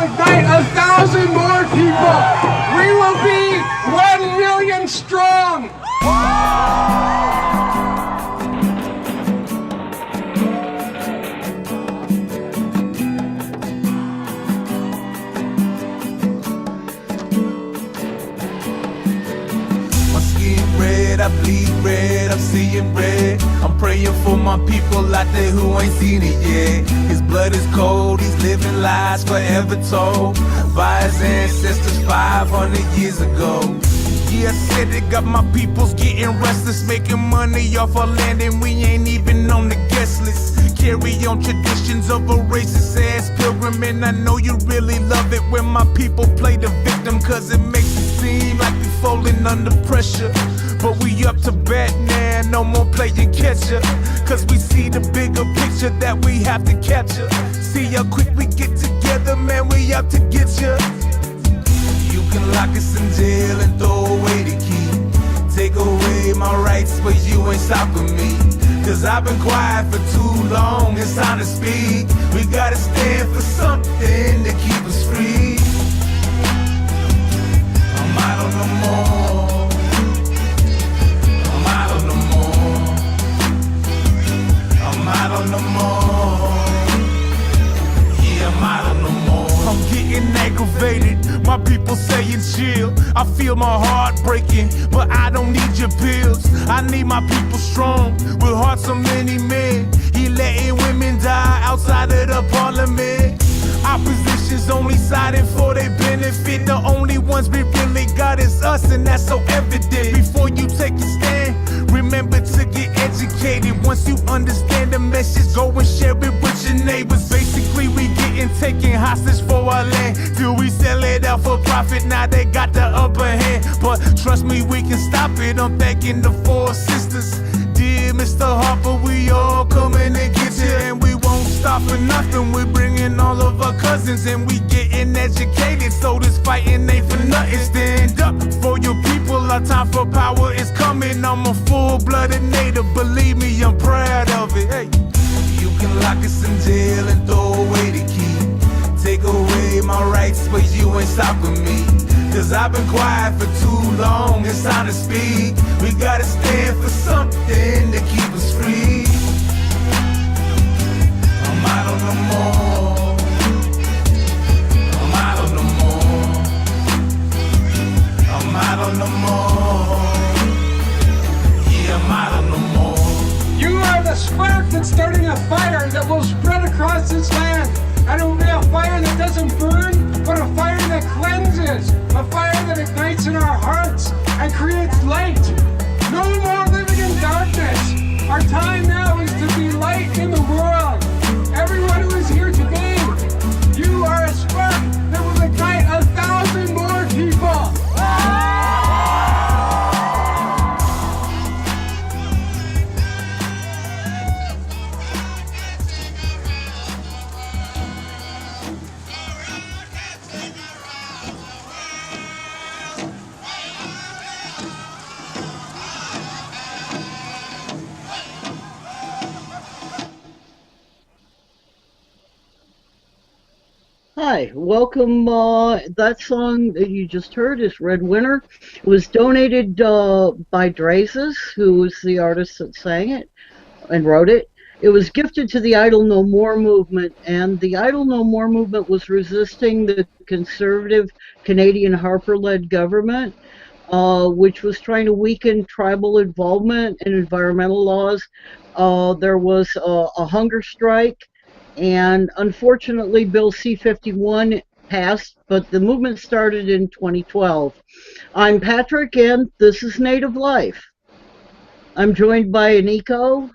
ignite 1,000 more people. We will be 1 million strong. I bleed red, I'm seeing red. I'm praying for my people out there who ain't seen it yet. His blood is cold, he's living lies forever told by his ancestors 500 years ago. Yeah, I said it, got my peoples getting restless, making money off our land and we ain't even on the guest list. Carry on traditions of a racist ass pilgrim, and I know you really love it when my people play the victim, cause it makes it seem like we falling under pressure. But we up to bat now, no more playing catcher, cause we see the bigger picture that we have to capture. See how quick we get together, man, we out to get ya. You can lock us in jail and throw away the key, take away my rights, but you ain't stopping me. Cause I've been quiet for too long, it's time to speak. We gotta stand for something to keep us free. I'm out on the more. I'm out on the more. I'm out on the more. Yeah, I'm out on the more. I'm getting aggravated, my people saying chill. I feel my heart breaking, but I don't need your pills. I need my people strong, with hearts of many men. He letting women die outside of the parliament. Opposition's only siding for their benefit. The only ones we really got is us, and that's so evident. Before you take a stand, remember to get educated. Once you understand the message, go and share it with your neighbors. Basically, we getting taken hostage for our land till we sell it out for profit. Now they got the upper hand, but trust me, we can stop it. I'm thanking the four sisters. Dear Mr. Harper, we all coming to get you, and we won't stop for nothing. We're bringing all of our cousins, and we getting educated, so this fighting ain't for nothing. Stand up for your people, our time for power is coming. I'm a full-blooded native, believe me, I'm proud of it. Hey. You can lock us in jail and throw away the key, take away my rights, but you ain't stopping me. Cause I've been quiet for too long, it's time to speak. We gotta stand for something to keep us free. I'm out on the more. I'm out on the more. I'm out on the more. Yeah, I'm out on the more. You are the spark that's starting a fire that will spread across this land. And it will be a fire that doesn't burn, but a fire that cleanses. A fire that ignites in our hearts and creates light. No more living in darkness. Our time now is to be light in the world. Everyone who is here today, you are a spark that will ignite 1,000 more people. Hi, welcome. That song that you just heard is Red Winter. It was donated by Drazes, who was the artist that sang it and wrote it. It was gifted to the Idle No More movement, and the Idle No More movement was resisting the conservative Canadian Harper-led government, which was trying to weaken tribal involvement in environmental laws. There was a hunger strike. And unfortunately, Bill C-51 passed, but the movement started in 2012. I'm Patrick, and this is Native Life. I'm joined by Eniko.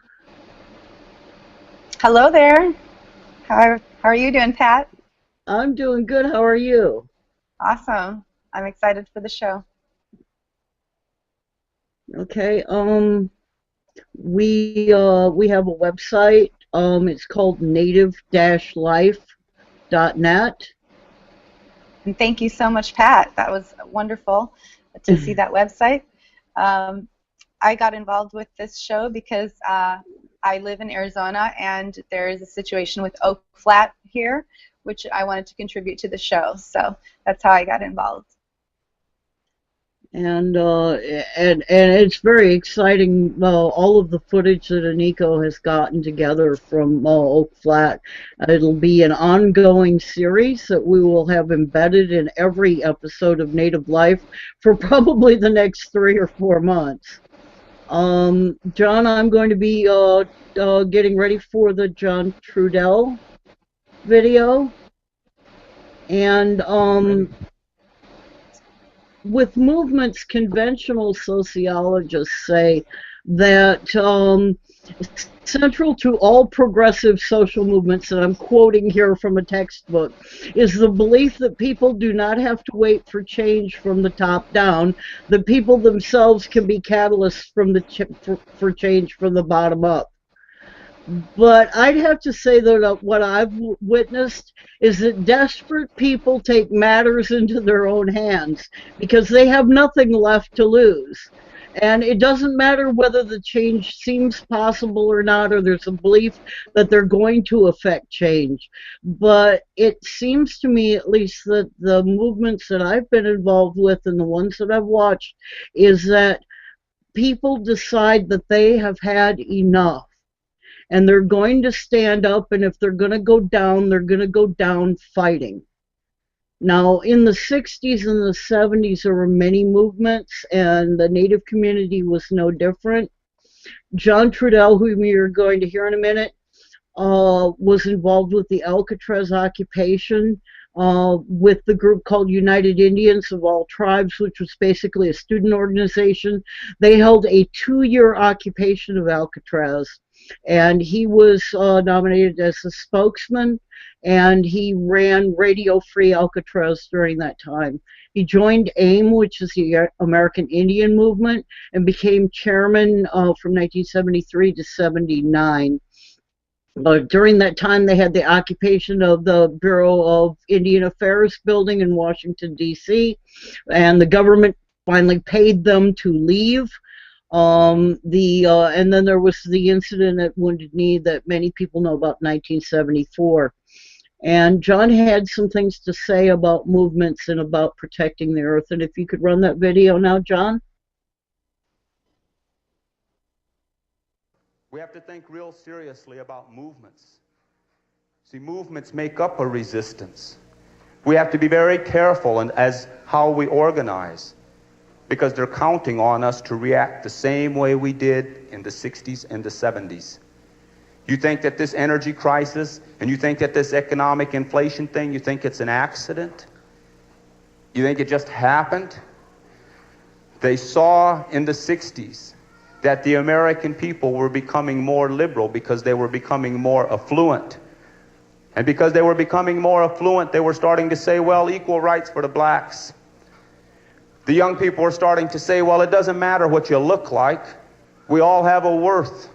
Hello there. How are you doing, Pat? I'm doing good. How are you? Awesome. I'm excited for the show. Okay. We have a website. It's called native-life.net. And thank you so much, Pat. That was wonderful to see that website. I got involved with this show because I live in Arizona, and there is a situation with Oak Flat here which I wanted to contribute to the show. So that's how I got involved. And it's very exciting, all of the footage that Eniko has gotten together from Oak Flat. It'll be an ongoing series that we will have embedded in every episode of Native Life for probably the next 3 or 4 months. John, I'm going to be getting ready for the John Trudell video. And with movements, conventional sociologists say that central to all progressive social movements, and I'm quoting here from a textbook, is the belief that people do not have to wait for change from the top down, that people themselves can be catalysts for change from the bottom up. But I'd have to say that what I've witnessed is that desperate people take matters into their own hands because they have nothing left to lose. And it doesn't matter whether the change seems possible or not, or there's a belief that they're going to affect change. But it seems to me, at least, that the movements that I've been involved with and the ones that I've watched is that people decide that they have had enough. And they're going to stand up, and if they're going to go down, they're going to go down fighting. Now, in the 60s and the 70s, there were many movements, and the Native community was no different. John Trudell, whom you're going to hear in a minute, was involved with the Alcatraz occupation with the group called United Indians of All Tribes, which was basically a student organization. They held a 2-year occupation of Alcatraz. And he was nominated as the spokesman, and he ran Radio Free Alcatraz during that time. He joined AIM, which is the American Indian Movement, and became chairman from 1973 to 79. But during that time, they had the occupation of the Bureau of Indian Affairs building in Washington, D.C., and the government finally paid them to leave. And then there was the incident at Wounded Knee that many people know about, 1974. And John had some things to say about movements and about protecting the earth. And if you could run that video now, John. We have to think real seriously about movements. See, movements make up a resistance. We have to be very careful as how we organize, because they're counting on us to react the same way we did in the 60s and the 70s. You think that this energy crisis, and you think that this economic inflation thing, you think it's an accident? You think it just happened? They saw in the 60s that the American people were becoming more liberal because they were becoming more affluent. And because they were becoming more affluent, they were starting to say, well, equal rights for the blacks. The young people were starting to say, well, it doesn't matter what you look like. We all have a worth.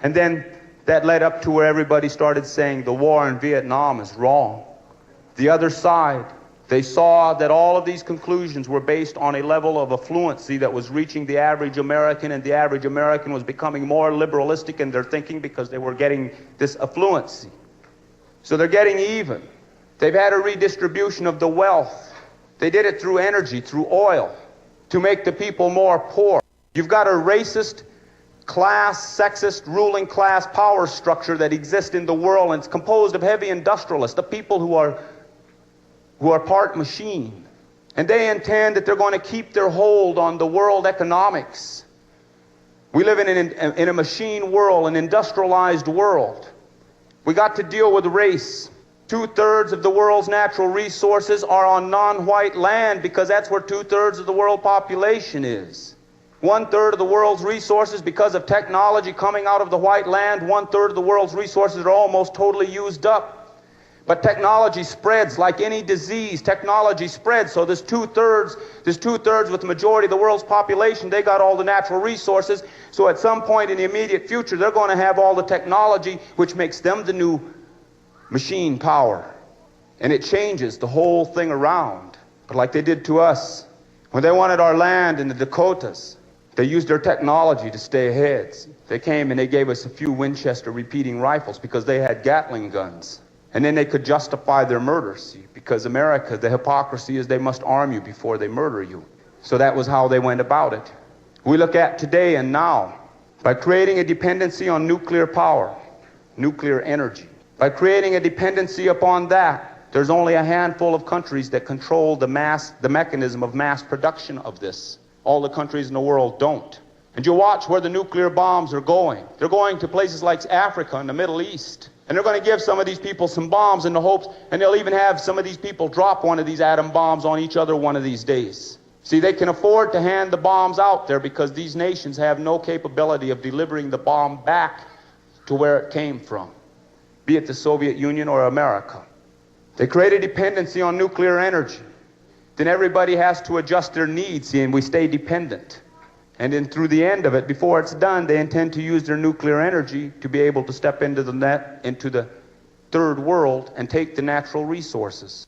And then that led up to where everybody started saying the war in Vietnam is wrong. The other side, they saw that all of these conclusions were based on a level of affluency that was reaching the average American, and the average American was becoming more liberalistic in their thinking because they were getting this affluency. So they're getting even. They've had a redistribution of the wealth. They did it through energy, through oil, to make the people more poor. You've got a racist, class, sexist, ruling class power structure that exists in the world, and it's composed of heavy industrialists, the people who are part machine. And they intend that they're going to keep their hold on the world economics. We live in a machine world, an industrialized world. We got to deal with race. 2/3 of the world's natural resources are on non-white land because that's where 2/3 of the world population is. 1/3 of the world's resources, because of technology coming out of the white land, 1/3 of the world's resources are almost totally used up. But technology spreads like any disease. Technology spreads. So there's 2/3 with the majority of the world's population. They got all the natural resources. So at some point in the immediate future, they're going to have all the technology, which makes them the new machine power. And it changes the whole thing around. But like they did to us, when they wanted our land in the Dakotas, they used their technology to stay ahead. They came and they gave us a few Winchester repeating rifles because they had Gatling guns. And then they could justify their murder, see, because America, the hypocrisy is they must arm you before they murder you. So that was how they went about it. We look at today and now, by creating a dependency on nuclear power, nuclear energy, by creating a dependency upon that, there's only a handful of countries that control the mechanism of mass production of this. All the countries in the world don't. And you watch where the nuclear bombs are going. They're going to places like Africa and the Middle East. And they're going to give some of these people some bombs in the hopes, and they'll even have some of these people drop one of these atom bombs on each other one of these days. See, they can afford to hand the bombs out there because these nations have no capability of delivering the bomb back to where it came from, be it the Soviet Union or America. They create a dependency on nuclear energy. Then everybody has to adjust their needs, see, and we stay dependent. And then through the end of it, before it's done, they intend to use their nuclear energy to be able to step into the third world and take the natural resources.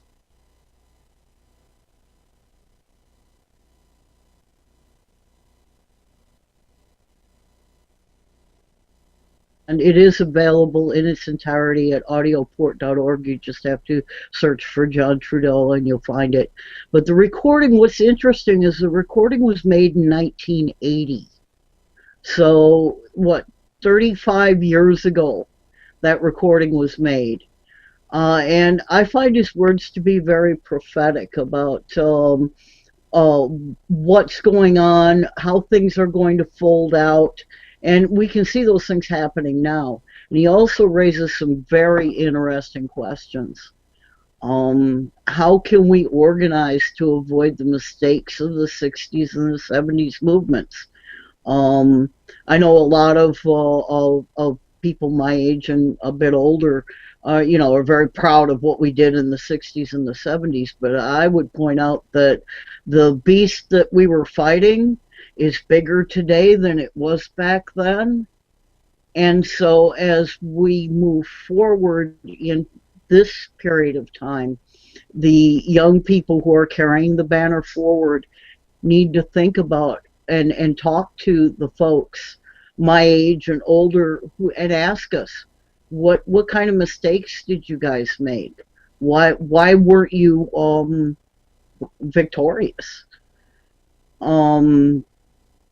And it is available in its entirety at audioport.org. You just have to search for John Trudell and you'll find it. But the recording, what's interesting is the recording was made in 1980. So, 35 years ago, that recording was made. And I find his words to be very prophetic about what's going on, how things are going to fold out. And we can see those things happening now. And he also raises some very interesting questions. How can we organize to avoid the mistakes of the 60s and the 70s movements? I know a lot of people my age and a bit older, are very proud of what we did in the 60s and the 70s, but I would point out that the beast that we were fighting is bigger today than it was back then. And so as we move forward in this period of time, the young people who are carrying the banner forward need to think about and talk to the folks my age and older and ask us, what kind of mistakes did you guys make? Why weren't you victorious?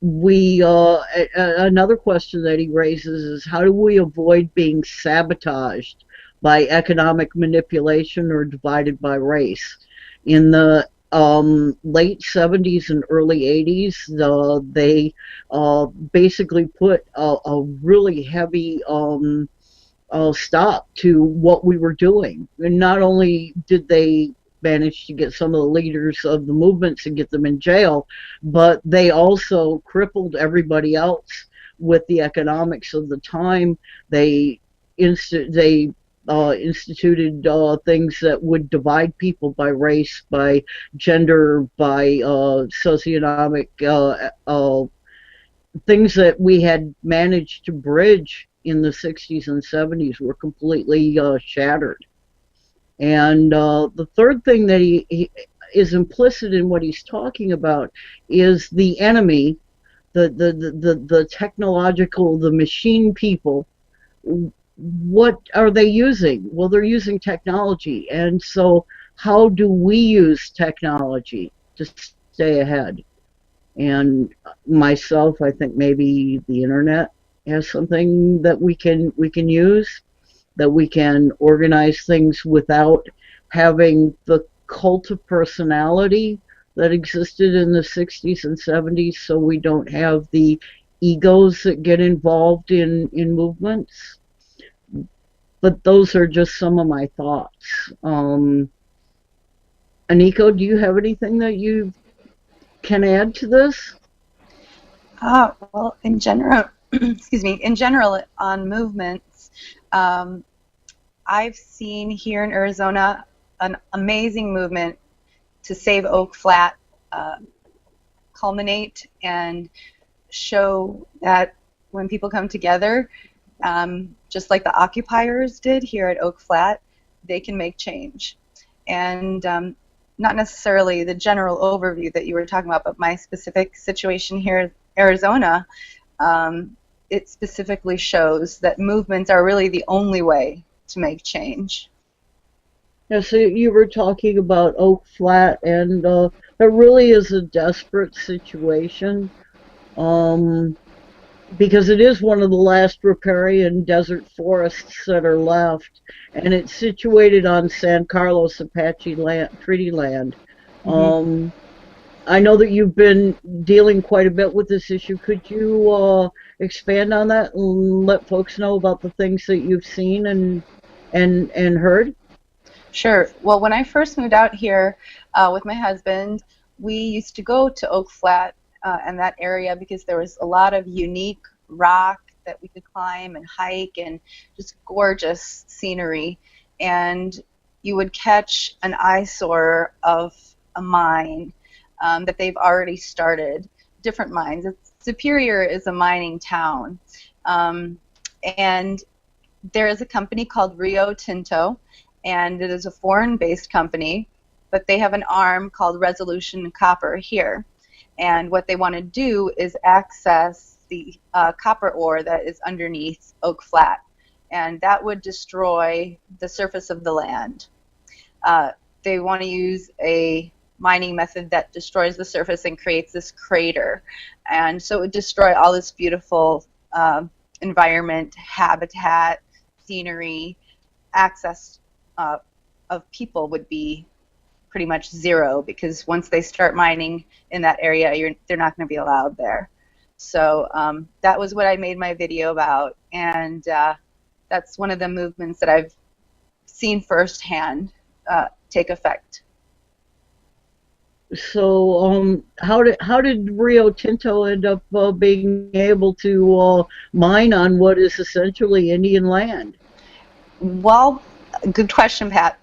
Another question that he raises is, how do we avoid being sabotaged by economic manipulation or divided by race? In the late 70s and early 80s, they basically put a really heavy stop to what we were doing. And not only did they managed to get some of the leaders of the movements and get them in jail, but they also crippled everybody else with the economics of the time. They instituted things that would divide people by race, by gender, by socioeconomic things that we had managed to bridge in the 60s and 70s were completely shattered. And the third thing that he is implicit in what he's talking about is the enemy, the technological, the machine people. What are they using? Well, they're using technology. And so how do we use technology to stay ahead? And myself, I think maybe the internet has something that we can use, that we can organize things without having the cult of personality that existed in the 60s and 70s, so we don't have the egos that get involved in movements. But those are just some of my thoughts. Eniko, do you have anything that you can add to this? Well, in general, excuse me, in general on movements, I've seen here in Arizona an amazing movement to save Oak Flat culminate and show that when people come together, just like the occupiers did here at Oak Flat, they can make change. And not necessarily the general overview that you were talking about, but my specific situation here in Arizona, it specifically shows that movements are really the only way to make change. Yeah, so you were talking about Oak Flat, and it really is a desperate situation. Um, because it is one of the last riparian desert forests that are left, and it's situated on San Carlos Apache land, treaty land. Hmm. Um, I know that you've been dealing quite a bit with this issue. Could you expand on that and let folks know about the things that you've seen and heard? Sure. Well, when I first moved out here with my husband, we used to go to Oak Flat and that area because there was a lot of unique rock that we could climb and hike and just gorgeous scenery. And you would catch an eyesore of a mine that they've already started, different mines. Superior is a mining town. Um, and there is a company called Rio Tinto, and it is a foreign-based company, but they have an arm called Resolution Copper here. And what they want to do is access the copper ore that is underneath Oak Flat, and that would destroy the surface of the land. They want to use a mining method that destroys the surface and creates this crater, and so it would destroy all this beautiful environment, habitat, scenery, access of people would be pretty much zero, because once they start mining in that area, they're not going to be allowed there. So that was what I made my video about, and that's one of the movements that I've seen firsthand take effect. So, how did Rio Tinto end up being able to mine on what is essentially Indian land? Well, good question, Pat.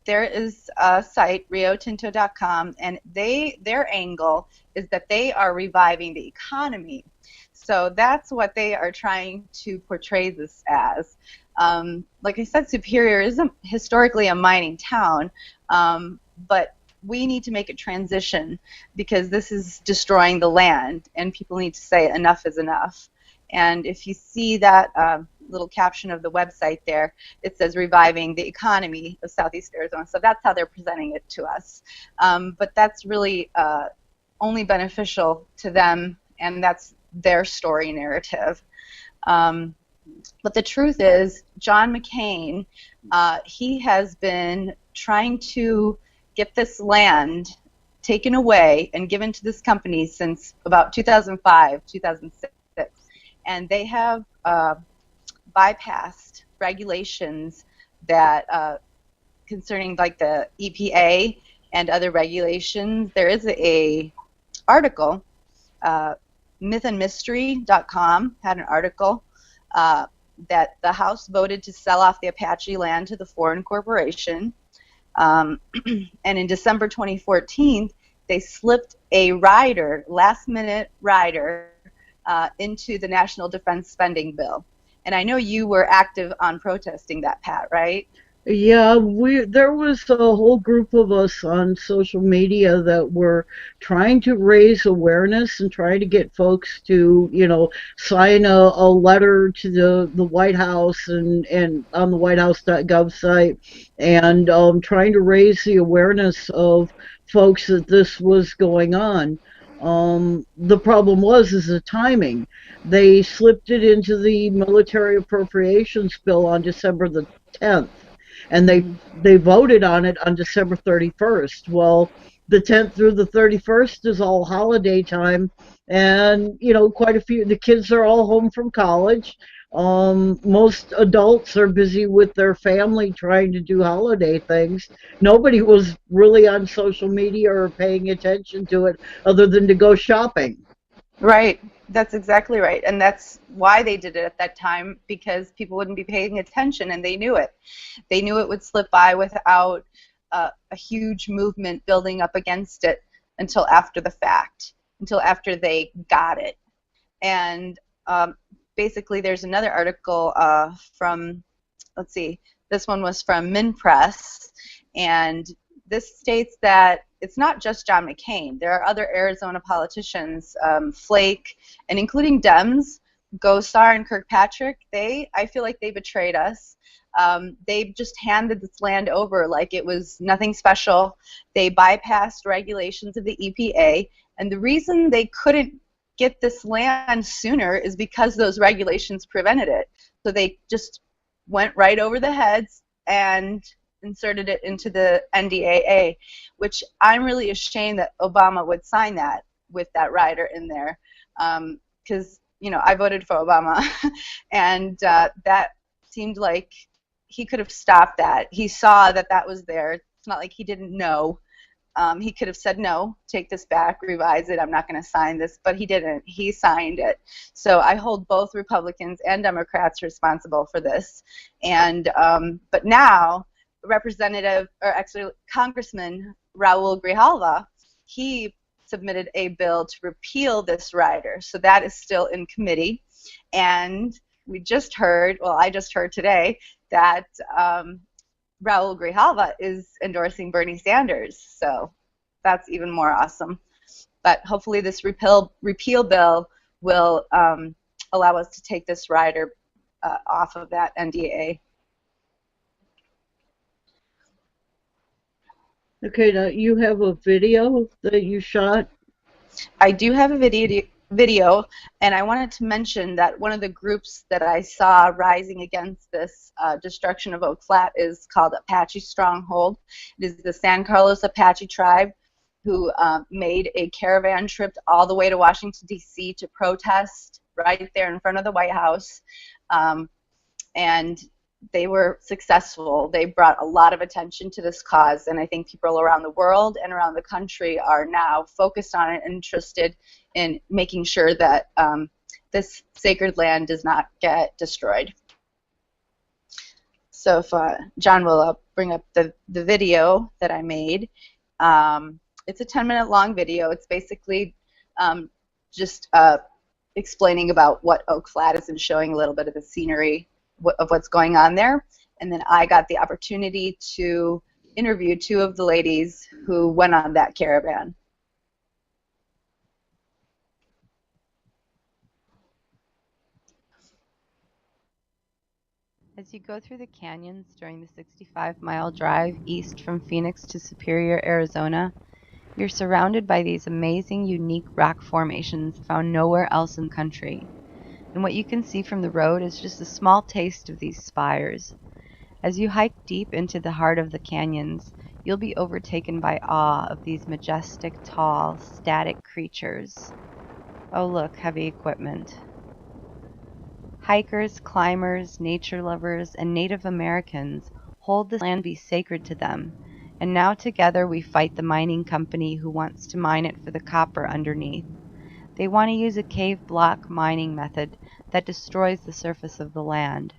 There is a site, riotinto.com, and their angle is that they are reviving the economy. So that's what they are trying to portray this as. Like I said, Superior is historically a mining town, but we need to make a transition because this is destroying the land, and people need to say enough is enough. And if you see that little caption of the website there, it says reviving the economy of Southeast Arizona. So that's how they're presenting it to us. But that's really only beneficial to them, and that's their story narrative. But the truth is, John McCain, he has been trying to get this land taken away and given to this company since about 2005, 2006. And they have bypassed regulations that concerning like the EPA and other regulations. There is a article, mythandmystery.com had an article that the House voted to sell off the Apache land to the foreign corporation. And in December 2014, they slipped a rider, last-minute rider, into the National Defense Spending Bill. And I know you were active on protesting that, Pat, right? Yeah, there was a whole group of us on social media that were trying to raise awareness and trying to get folks to, sign a letter to the White House and on the whitehouse.gov site, and trying to raise the awareness of folks that this was going on. The problem is the timing. They slipped it into the military appropriations bill on December the 10th, and Mm-hmm. they voted on it on December 31st. Well, the 10th through the 31st is all holiday time, and quite a few the kids are all home from college. Most adults are busy with their family trying to do holiday things. Nobody was really on social media or paying attention to it other than to go shopping. Right. That's exactly right. And that's why they did it at that time, because people wouldn't be paying attention, and they knew it. They knew it would slip by without a huge movement building up against it until after the fact, until after they got it. And basically, there's another article from, let's see, this one was from Min Press, and this states that it's not just John McCain. There are other Arizona politicians, Flake, and including Dems, Gosar and Kirkpatrick, I feel like they betrayed us. They just handed this land over like it was nothing special. They bypassed regulations of the EPA, and the reason they couldn't get this land sooner is because those regulations prevented it. So they just went right over the heads and inserted it into the NDAA, which I'm really ashamed that Obama would sign that with that rider in there, because I voted for Obama, and that seemed like he could have stopped that. He saw that that was there. It's not like he didn't know. He could have said, no, take this back, revise it, I'm not going to sign this, but he didn't. He signed it. So I hold both Republicans and Democrats responsible for this. And but now, Congressman Raul Grijalva, he submitted a bill to repeal this rider. So that is still in committee. And I just heard today that Raul Grijalva is endorsing Bernie Sanders. So that's even more awesome. But hopefully this repeal bill will allow us to take this rider off of that NDAA. Okay, now you have a video that you shot? I do have a video, and I wanted to mention that one of the groups that I saw rising against this destruction of Oak Flat is called Apache Stronghold. It is the San Carlos Apache Tribe who made a caravan trip all the way to Washington, D.C. to protest right there in front of the White House. And they were successful. They brought a lot of attention to this cause, and I think people around the world and around the country are now focused on it and interested in making sure that this sacred land does not get destroyed. So if John will bring up the video that I made. It's a 10-minute long video. It's basically just explaining about what Oak Flat is and showing a little bit of the scenery of what's going on there. And then I got the opportunity to interview two of the ladies who went on that caravan. As you go through the canyons during the 65-mile drive east from Phoenix to Superior, Arizona, you're surrounded by these amazing, unique rock formations found nowhere else in the country. And what you can see from the road is just a small taste of these spires. As you hike deep into the heart of the canyons, you'll be overtaken by awe of these majestic, tall, static creatures. Oh look, heavy equipment. Hikers, climbers, nature lovers, and Native Americans hold this land to be sacred to them, and now together we fight the mining company who wants to mine it for the copper underneath. They want to use a cave block mining method that destroys the surface of the land.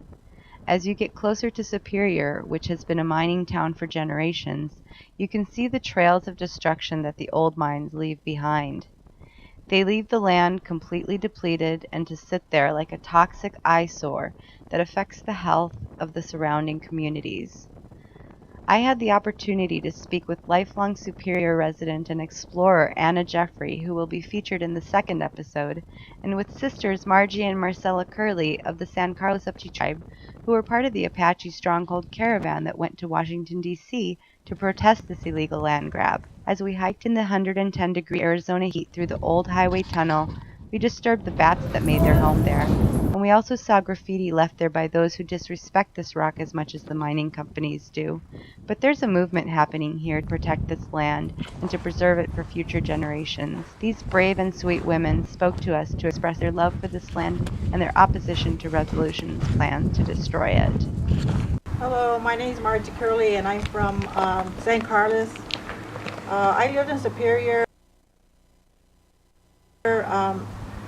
As you get closer to Superior, which has been a mining town for generations, you can see the trails of destruction that the old mines leave behind. They leave the land completely depleted and to sit there like a toxic eyesore that affects the health of the surrounding communities. I had the opportunity to speak with lifelong Superior resident and explorer Anna Jeffrey, who will be featured in the second episode, and with sisters Margie and Marcella Curley of the San Carlos Apache Tribe, who were part of the Apache Stronghold caravan that went to Washington, D.C. to protest this illegal land grab. As we hiked in the 110-degree Arizona heat through the old highway tunnel, we disturbed the bats that made their home there, and we also saw graffiti left there by those who disrespect this rock as much as the mining companies do. But there's a movement happening here to protect this land and to preserve it for future generations. These brave and sweet women spoke to us to express their love for this land and their opposition to Resolution's plans to destroy it. Hello, my name is Margie Curley and I'm from San Carlos. I lived in Superior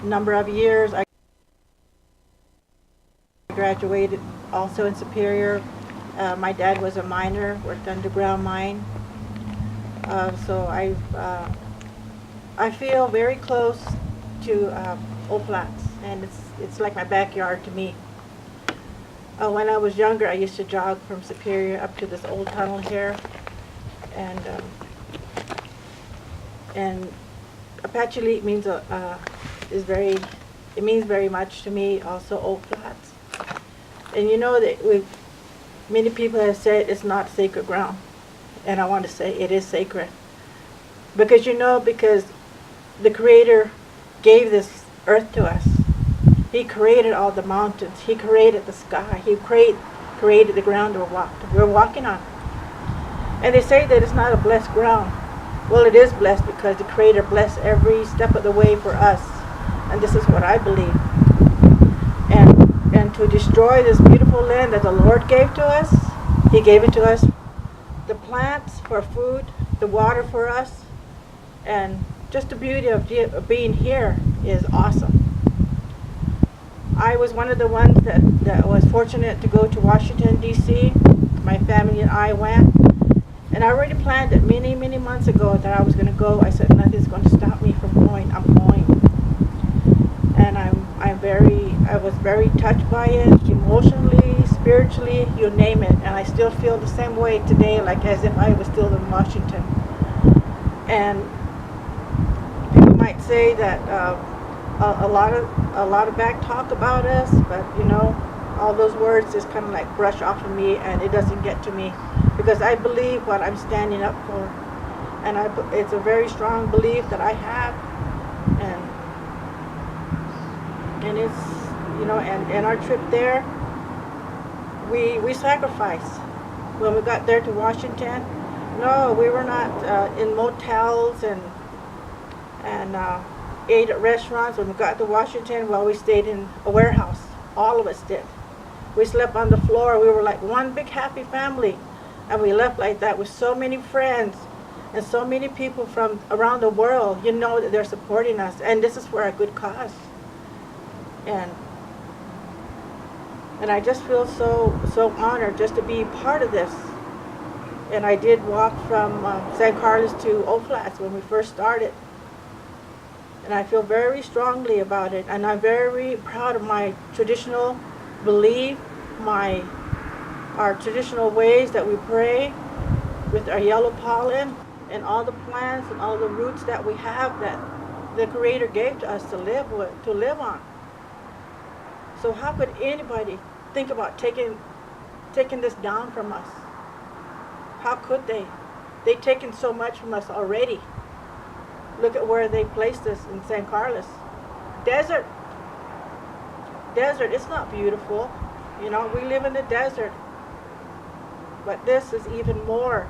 number of years. I graduated also in Superior. My dad was a miner, worked underground mine. So I feel very close to Oak Flats, and it's like my backyard to me. When I was younger, I used to jog from Superior up to this old tunnel here, and Apache Leap means is very It means very much to me, also Oak Flats. And you know that many people have said it's not sacred ground. And I want to say it is sacred. Because because the Creator gave this earth to us. He created all the mountains. He created the sky. He created the ground we're walking on. And they say that it's not a blessed ground. Well, it is blessed because the Creator blessed every step of the way for us. And this is what I believe. And to destroy this beautiful land that the Lord gave to us, He gave it to us, the plants for food, the water for us, and just the beauty of being here is awesome. I was one of the ones that was fortunate to go to Washington, D.C. My family and I went. And I already planned it many, many months ago that I was going to go. I said, nothing's going to stop me from going. I'm going. And I was very touched by it, emotionally, spiritually, you name it. And I still feel the same way today, like as if I was still in Washington. And people might say that a lot of back talk about us, but all those words just kind of like brush off of me, and it doesn't get to me because I believe what I'm standing up for, and it's a very strong belief that I have, and it's and our trip there, we sacrificed when we got there to Washington. No, we were not in motels and ate at restaurants. When we got to Washington, well, we stayed in a warehouse. All of us did. We slept on the floor. We were like one big happy family. And we left like that with so many friends and so many people from around the world. That they're supporting us. And this is for a good cause. And I just feel so honored just to be part of this. And I did walk from San Carlos to Oak Flats when we first started. And I feel very strongly about it. And I'm very proud of my traditional belief, our traditional ways that we pray with our yellow pollen and all the plants and all the roots that we have that the Creator gave to us to live on. So how could anybody think about taking this down from us? How could they? They've taken so much from us already. Look at where they placed us in San Carlos. Desert. It's not beautiful. We live in the desert. But this is even more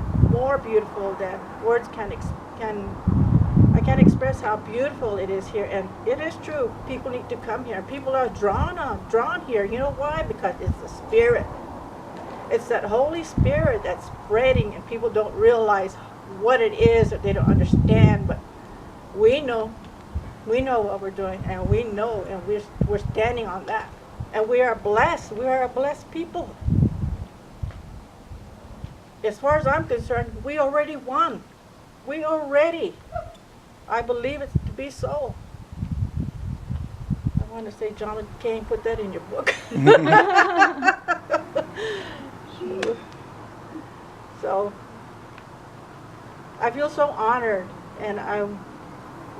beautiful than words I can't express how beautiful it is here. And it is true. People need to come here. People are drawn here. You know why? Because it's the Spirit. It's that Holy Spirit that's spreading, and people don't realize what it is, or they don't understand. But we know what we're doing, and we know, and we're standing on that. And we are blessed. We are a blessed people. As far as I'm concerned, we already won. I believe it to be so. I want to say, John McCain, put that in your book. So, I feel so honored, and I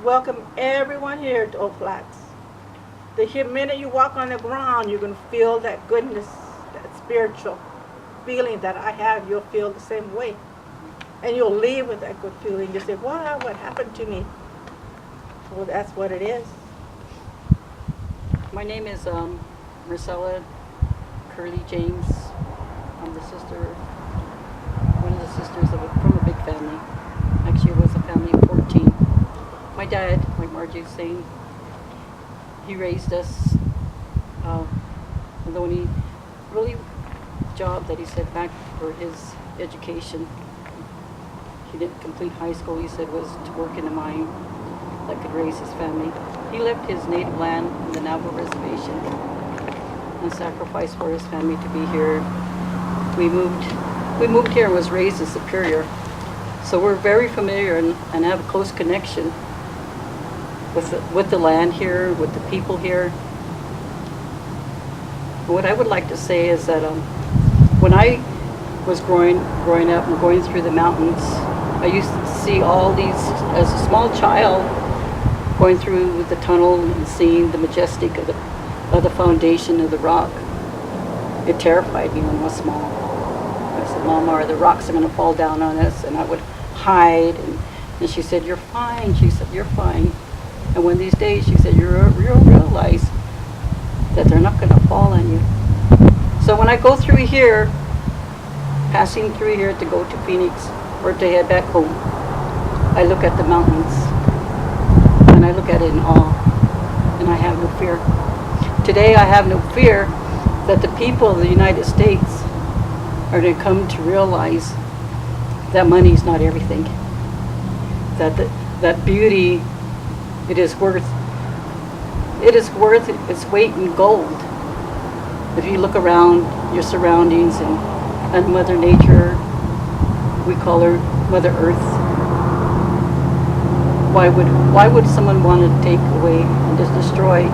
welcome everyone here to Oak Flats. The minute you walk on the ground, you're going to feel that goodness, that spiritual feeling that I have. You'll feel the same way. And you'll leave with that good feeling. You say, wow, what happened to me? Well, that's what it is. My name is Marcella Curly James. I'm the sister, one of the sisters from a big family. Actually, it was a family of 14. My dad, like Margie was saying, he raised us. The only really job that he said back for his education, he didn't complete high school, he said, was to work in a mine that could raise his family. He left his native land in the Navajo reservation and sacrificed for his family to be here. We moved here and was raised in Superior. So we're very familiar and have a close connection with the land here, with the people here. What I would like to say is that when I was growing up and going through the mountains, I used to see all these, as a small child, going through the tunnel and seeing the majestic of the foundation of the rock, it terrified me when I was small. I said, Mama, are the rocks are going to fall down on us? And I would hide. And she said, you're fine. She said, you're fine. And one of these days, she said, you'll realize that they're not going to fall on you. So when I go through here, passing through here to go to Phoenix or to head back home, I look at the mountains and I look at it in awe, and I have no fear. Today I have no fear that the people of the United States are going to come to realize that money is not everything, that beauty, it is worth its weight in gold. If you look around your surroundings and Mother Nature, we call her Mother Earth. Why would someone want to take away and just destroy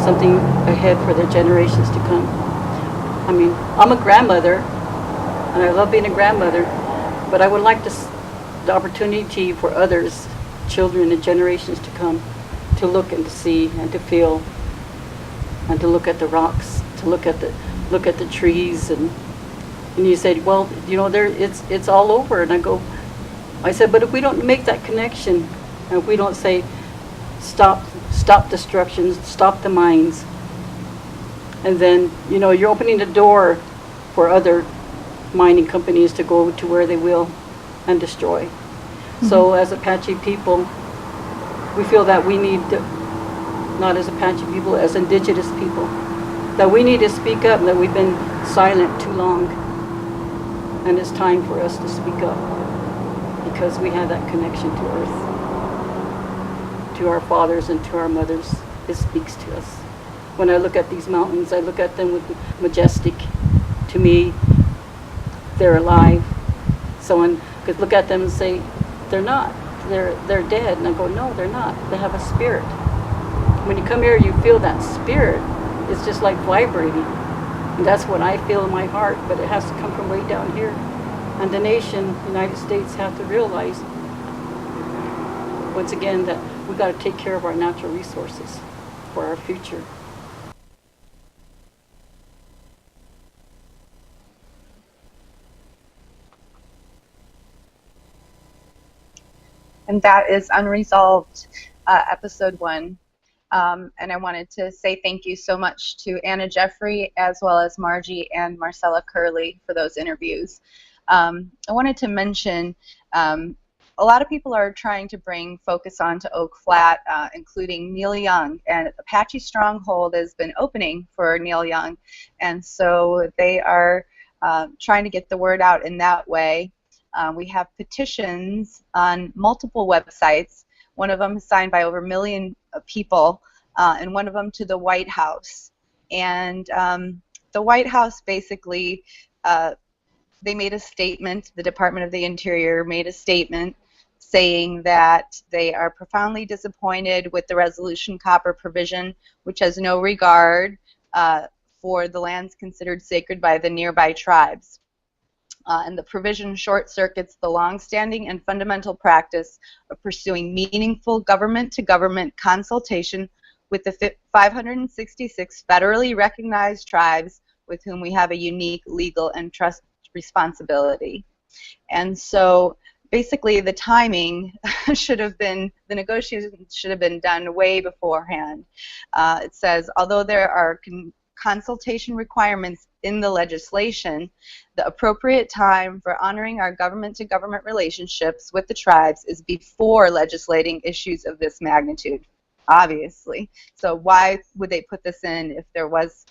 something ahead for their generations to come? I mean, I'm a grandmother, and I love being a grandmother, but I would like the opportunity for others, children and generations to come, to look and to see and to feel, and to look at the rocks, to look at the trees, and you said, well, you know, it's all over, and I said, but if we don't make that connection, and if we don't say, stop destruction, stop the mines, and then, you know, you're opening the door for other mining companies to go to where they will and destroy. Mm-hmm. So as Apache people, we feel that we need to, not as Apache people, as indigenous people, that we need to speak up, that we've been silent too long, and it's time for us to speak up, because we have that connection to Earth, to our fathers and to our mothers. It speaks to us. When I look at these mountains, I look at them with majestic. To me, they're alive. Someone could look at them and say, they're not. They're dead. And I go, no, they're not. They have a spirit. When you come here, you feel that spirit. It's just like vibrating. And that's what I feel in my heart, but it has to come from way down here. And the nation, the United States, have to realize, once again, that we got to take care of our natural resources for our future. And that is Unresolved, episode 1. And I wanted to say thank you so much to Anna Jeffrey, as well as Margie and Marcella Curley for those interviews. I wanted to mention, a lot of people are trying to bring focus onto Oak Flat, including Neil Young, and Apache Stronghold has been opening for Neil Young, and so they are trying to get the word out in that way. We have petitions on multiple websites. One of them is signed by over 1 million people, and one of them to the White House. And the White House basically, they made a statement, the Department of the Interior made a statement saying that they are profoundly disappointed with the Resolution Copper provision, which has no regard for the lands considered sacred by the nearby tribes. And the provision short-circuits the long-standing and fundamental practice of pursuing meaningful government-to-government consultation with the 566 federally recognized tribes with whom we have a unique legal and trust responsibility. And so basically the timing should have been, the negotiations should have been done way beforehand. It says, although there are consultation requirements in the legislation, the appropriate time for honoring our government-to-government relationships with the tribes is before legislating issues of this magnitude, obviously. So why would they put this in if there was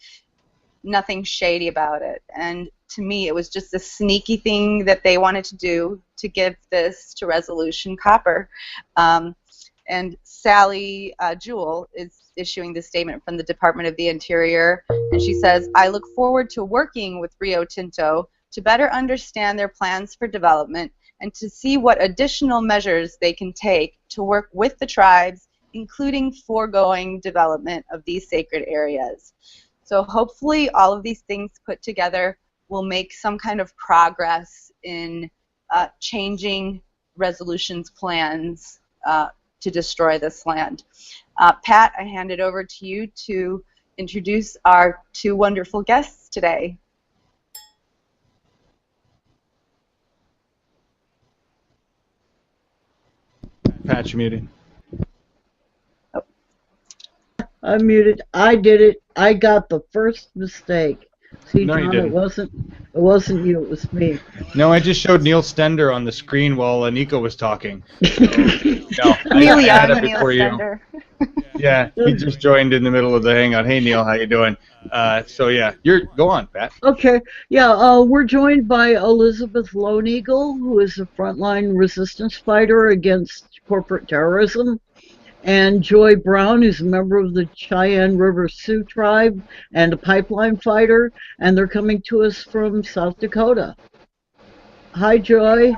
nothing shady about it? And to me, it was just a sneaky thing that they wanted to do to give this to Resolution Copper. And Sally Jewell is issuing this statement from the Department of the Interior, and she says, I look forward to working with Rio Tinto to better understand their plans for development and to see what additional measures they can take to work with the tribes, including foregoing development of these sacred areas. So hopefully all of these things put together will make some kind of progress in changing Resolution's plans to destroy this land. Pat, I hand it over to you to introduce our two wonderful guests today. Pat, you're muted. I'm muted. I did it. I got the first mistake. See, No, you John, didn't. it wasn't you. It was me. No, I just showed Neil Stender on the screen while Eniko was talking. So, no, Neil I had Young, it Neil before you. Stender. Yeah, he just joined in the middle of the hangout. Hey, Neil, how you doing? So yeah, go on, Pat. Okay. Yeah. We're joined by Elizabeth Lone Eagle, who is a frontline resistance fighter against corporate terrorism, and Joye Braun, who's a member of the Cheyenne River Sioux Tribe and a pipeline fighter, and they're coming to us from South Dakota. Hi, Joy.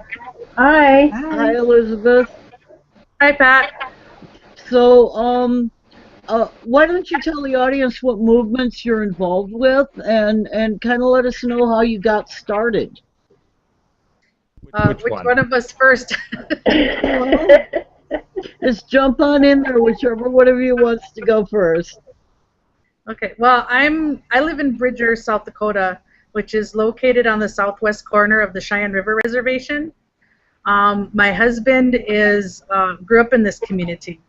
Hi. Hi, Elizabeth. Hi, Pat. So, why don't you tell the audience what movements you're involved with, and kind of let us know how you got started. Which one of us first? Just jump on in there, whichever one of you wants to go first. Okay. Well, I live in Bridger, South Dakota, which is located on the southwest corner of the Cheyenne River Reservation. My husband grew up in this community.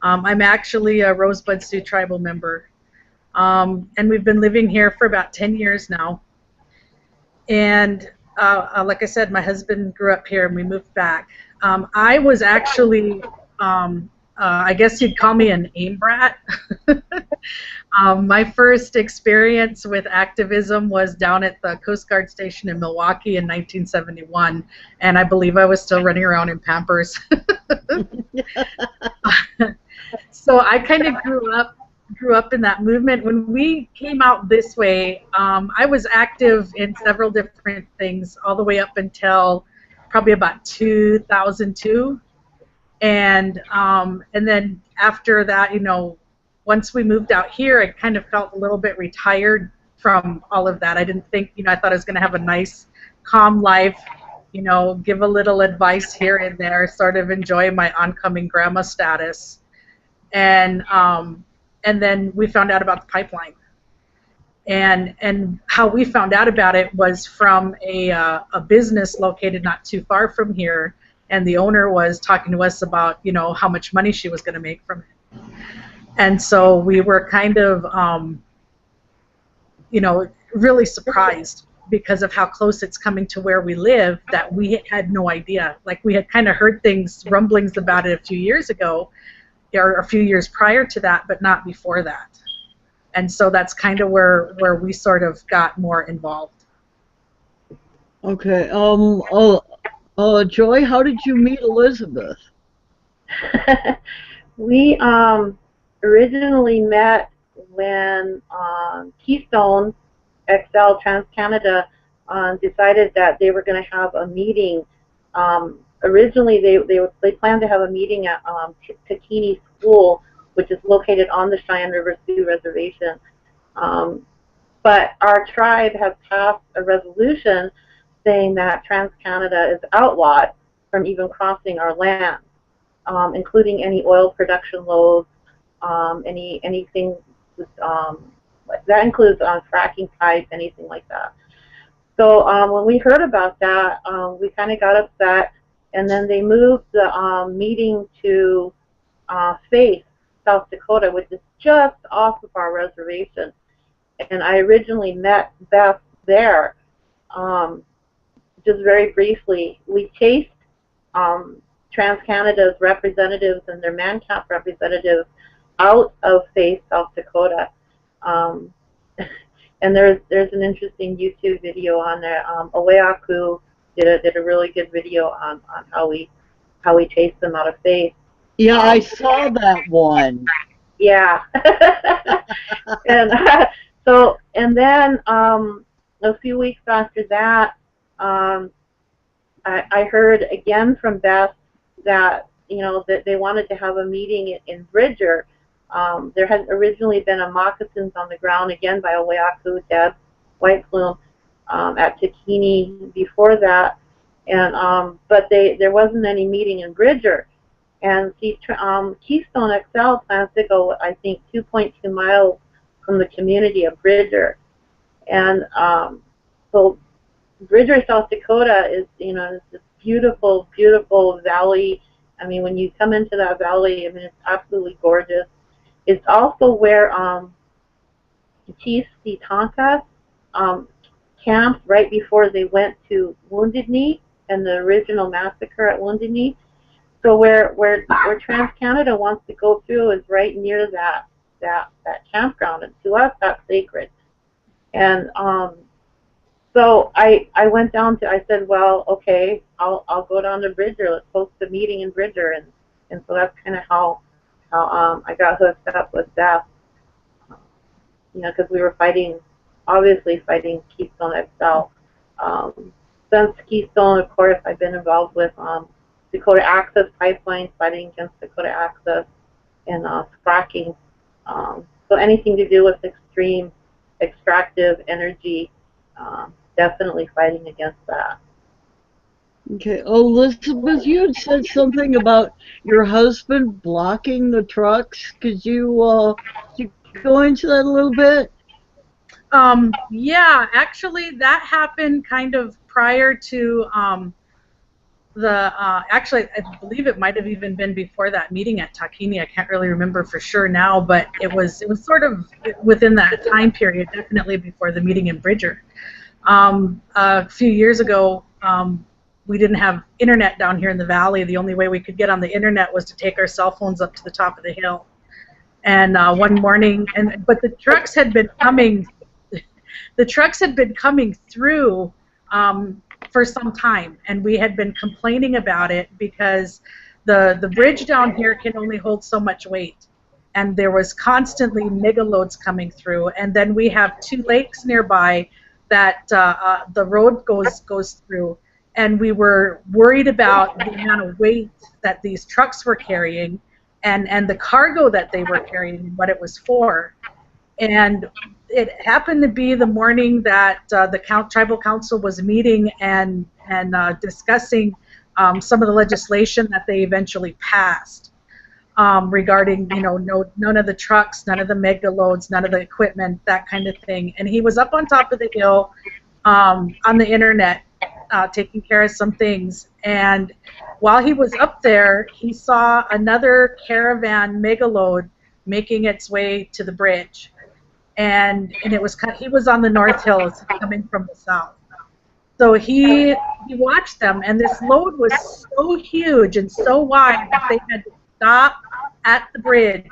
I'm actually a Rosebud Sioux tribal member, and we've been living here for about 10 years now. And like I said, my husband grew up here, and we moved back. I was actually, I guess you'd call me an AIM brat. My first experience with activism was down at the Coast Guard station in Milwaukee in 1971, and I believe I was still running around in Pampers. So I kind of grew up in that movement. When we came out this way, I was active in several different things all the way up until probably about 2002, and then after that, once we moved out here, I kind of felt a little bit retired from all of that. I didn't think, I thought I was going to have a nice, calm life, give a little advice here and there, sort of enjoy my oncoming grandma status. And then we found out about the pipeline. And how we found out about it was from a business located not too far from here, and the owner was talking to us about, how much money she was going to make from it. And so we were kind of, really surprised because of how close it's coming to where we live, that we had no idea. Like, we had kind of heard rumblings about it a few years ago, or a few years prior to that, but not before that. And so that's kind of where we sort of got more involved. Okay. Joy, how did you meet Elizabeth? We originally met when Keystone XL TransCanada decided that they were going to have a meeting. Originally, they planned to have a meeting at Takini School, which is located on the Cheyenne River Sioux Reservation. But our tribe has passed a resolution saying that TransCanada is outlawed from even crossing our land, including any oil production loads, anything that includes fracking pipe, anything like that. So when we heard about that, we kind of got upset, and then they moved the meeting to Faith, South Dakota, which is just off of our reservation. And I originally met Beth there. Just very briefly, we chased TransCanada's representatives and their man-camp representatives out of Faith, South Dakota. And there's an interesting YouTube video on there. Oweaku did a really good video on how we chased them out of Faith. Yeah, I saw that one. Yeah. And then a few weeks after that, I heard again from Beth that that they wanted to have a meeting in Bridger. There had originally been a moccasins on the ground again by Oweaku, Deb, White Plume, at Takini before that, and but there wasn't any meeting in Bridger. And Keystone XL plans to go, I think, 2.2 miles from the community of Bridger. And so Bridger, South Dakota is, it's this beautiful, beautiful valley. I mean, when you come into that valley, I mean, it's absolutely gorgeous. It's also where Chief Tonka camped right before they went to Wounded Knee and the original massacre at Wounded Knee. So where TransCanada wants to go through is right near that campground, and to us that's sacred. And so I went down to, I said, well, okay, I'll go down to Bridger. Let's host a meeting in Bridger, and so that's kind of how I got hooked up with that. Because we were obviously fighting Keystone XL. Since Keystone, of course, I've been involved with Dakota Access Pipeline, fighting against Dakota Access, and fracking. So anything to do with extreme extractive energy, definitely fighting against that. Okay, Elizabeth, you had said something about your husband blocking the trucks. Could you go into that a little bit? Yeah, actually, that happened kind of prior to actually, I believe it might have even been before that meeting at Takini. I can't really remember for sure now, but it was sort of within that time period, definitely before the meeting in Bridger. A few years ago, we didn't have internet down here in the valley. The only way we could get on the internet was to take our cell phones up to the top of the hill. And one morning, but the trucks had been coming. The trucks had been coming through for some time, and we had been complaining about it because the bridge down here can only hold so much weight, and there was constantly mega loads coming through. And then we have two lakes nearby that the road goes through, and we were worried about the amount of weight that these trucks were carrying, and the cargo that they were carrying, and what it was for. And it happened to be the morning that the tribal council was meeting and discussing some of the legislation that they eventually passed regarding, none of the trucks, none of the mega loads, none of the equipment, that kind of thing. And he was up on top of the hill on the internet taking care of some things. And while he was up there, he saw another caravan mega load making its way to the bridge. And he was on the North Hills coming from the south. So he watched them, and this load was so huge and so wide that they had to stop at the bridge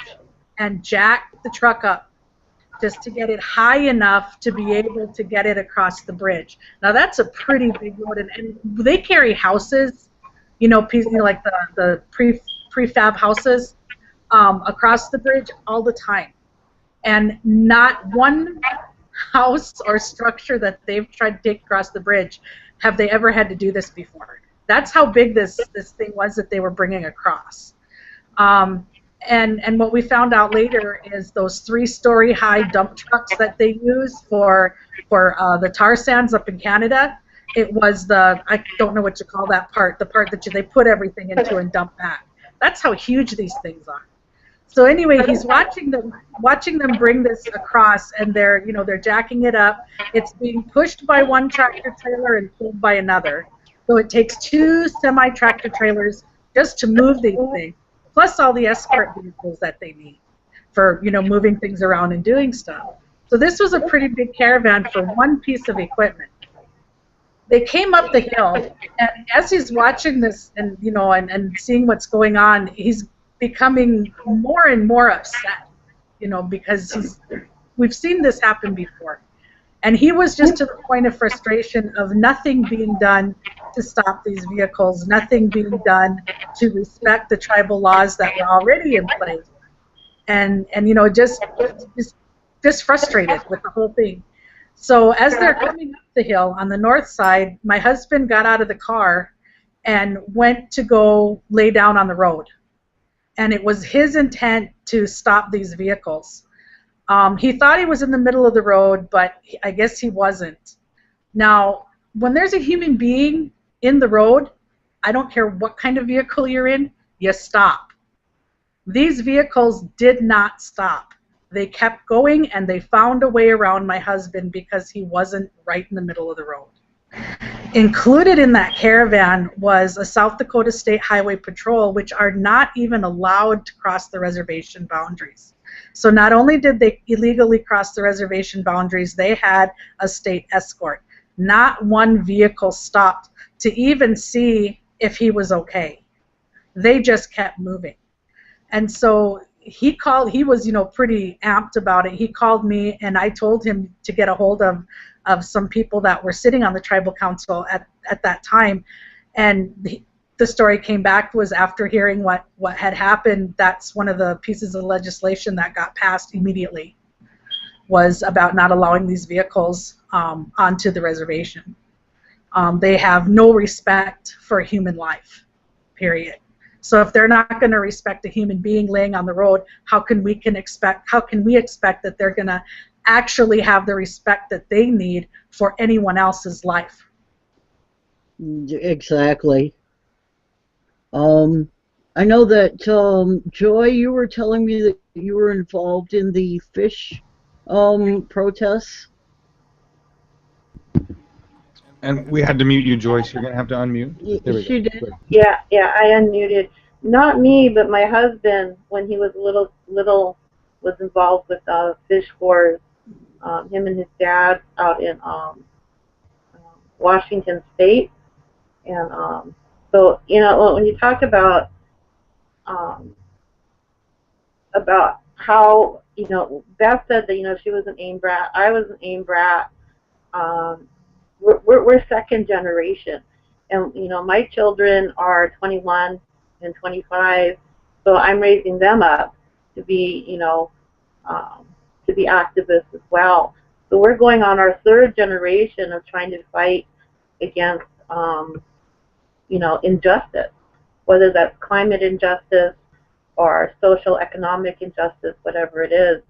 and jack the truck up just to get it high enough to be able to get it across the bridge. Now that's a pretty big load, and they carry houses, like the prefab houses across the bridge all the time. And not one house or structure that they've tried to take across the bridge have they ever had to do this before. That's how big this thing was that they were bringing across. And what we found out later is those 3-story high dump trucks that they use for the tar sands up in Canada. It was I don't know what you call that part, the part that they put everything into and dump back. That's how huge these things are. So anyway, he's watching them bring this across, and they're jacking it up. It's being pushed by one tractor trailer and pulled by another. So it takes 2 semi-tractor trailers just to move these things, plus all the escort vehicles that they need for moving things around and doing stuff. So this was a pretty big caravan for one piece of equipment. They came up the hill, and as he's watching this and and seeing what's going on, he's becoming more and more upset, because we've seen this happen before. And he was just to the point of frustration of nothing being done to stop these vehicles, nothing being done to respect the tribal laws that were already in place. And just frustrated with the whole thing. So as they're coming up the hill on the north side, my husband got out of the car and went to go lay down on the road. And it was his intent to stop these vehicles. He thought he was in the middle of the road, but I guess he wasn't. Now, when there's a human being in the road, I don't care what kind of vehicle you're in, you stop. These vehicles did not stop. They kept going, and they found a way around my husband because he wasn't right in the middle of the road. Included in that caravan was a South Dakota State Highway Patrol, which are not even allowed to cross the reservation boundaries. So not only did they illegally cross the reservation boundaries, they had a state escort. Not one vehicle stopped to even see if he was okay. They just kept moving. And so he called, he was, pretty amped about it. He called me, and I told him to get a hold of some people that were sitting on the tribal council at that time. And the story came back was after hearing what had happened, that's one of the pieces of legislation that got passed immediately, was about not allowing these vehicles onto the reservation. They have no respect for human life, period. So if they're not going to respect a human being laying on the road, how can we expect that they're going to actually have the respect that they need for anyone else's life? Exactly. I know that Joy, you were telling me that you were involved in the fish protests. And we had to mute you, Joyce. You're going to have to unmute. There we She go. did. Good. Yeah, I unmuted. Not me, but my husband, when he was little, was involved with fish wars. Him and his dad out in Washington State, and so when you talk about how Beth said that she was an AIM brat, I was an AIM brat. We're second generation, and my children are 21 and 25, so I'm raising them up to be to be activists as well. So we're going on our third generation of trying to fight against injustice, whether that's climate injustice or social economic injustice, whatever it is.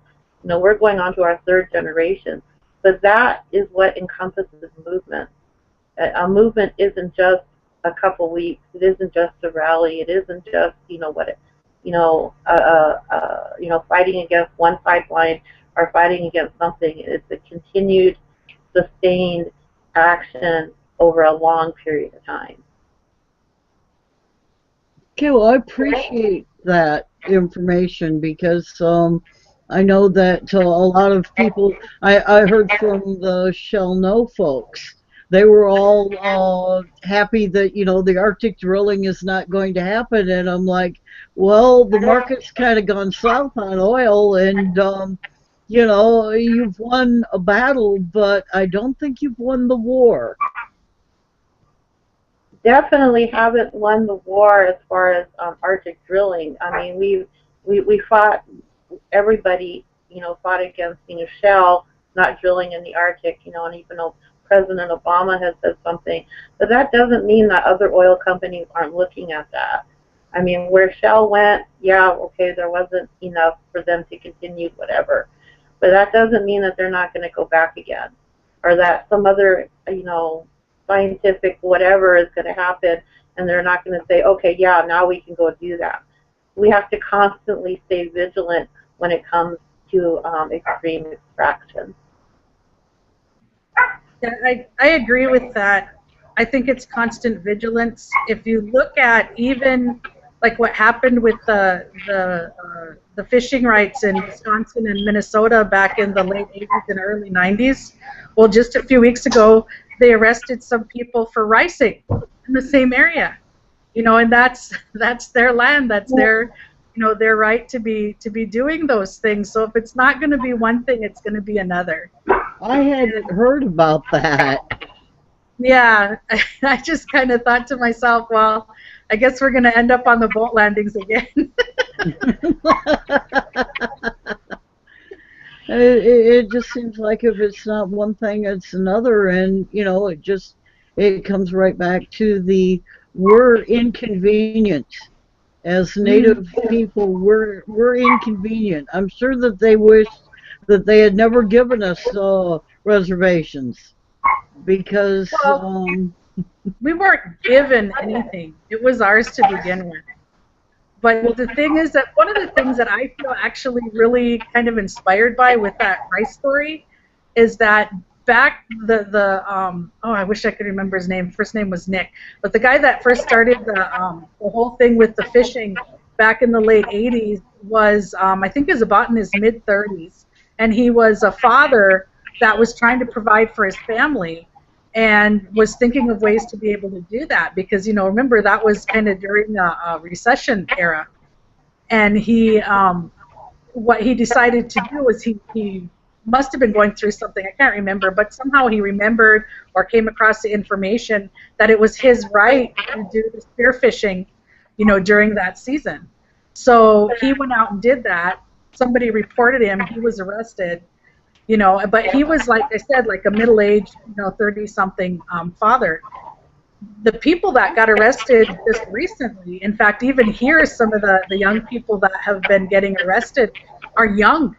We're going on to our third generation. But that is what encompasses movement. A movement isn't just a couple weeks. It isn't just a rally. It isn't just fighting against one pipeline or fighting against something. It's a continued, sustained action over a long period of time. Okay, well, I appreciate that information because I know that a lot of people, I heard from the Shall Know folks, they were all happy that, the Arctic drilling is not going to happen. And I'm like, well, the market's kind of gone south on oil, and, you've won a battle, but I don't think you've won the war. Definitely haven't won the war as far as Arctic drilling. I mean, we fought, everybody, fought against, Shell not drilling in the Arctic, and even though President Obama has said something, but that doesn't mean that other oil companies aren't looking at that. I mean, where Shell went, yeah, okay, there wasn't enough for them to continue whatever, but that doesn't mean that they're not going to go back again, or that some other, scientific whatever is going to happen, and they're not going to say, okay, yeah, now we can go do that. We have to constantly stay vigilant when it comes to extreme extraction. Yeah, I agree with that. I think it's constant vigilance. If you look at even like what happened with the fishing rights in Wisconsin and Minnesota back in the late 80s and early 90s, well, just a few weeks ago, they arrested some people for ricing in the same area, and that's their land, that's their their right to be doing those things. So if it's not going to be one thing, it's going to be another. I hadn't heard about that. Yeah, I just kind of thought to myself, well, I guess we're going to end up on the boat landings again. It just seems like if it's not one thing, it's another, and it comes right back to we're inconvenient. As Native people, we're inconvenient. I'm sure that they wish that they had never given us reservations, because we weren't given anything. It was ours to begin with. But the thing is that one of the things that I feel actually really kind of inspired by with that rice story is that back oh, I wish I could remember his name. First name was Nick, but the guy that first started the whole thing with the fishing back in the late 80s was I think he was about in his mid 30s, and he was a father that was trying to provide for his family and was thinking of ways to be able to do that because, you know, remember that was kind of during a recession era. And he, what he decided to do was he must have been going through something, I can't remember, but somehow he remembered or came across the information that it was his right to do the spearfishing, you know, during that season. So he went out and did that. Somebody reported him. He was arrested. You know, but he was, like I said, like a middle-aged, you know, 30-something father. The people that got arrested just recently, in fact, even here, some of the young people that have been getting arrested are young.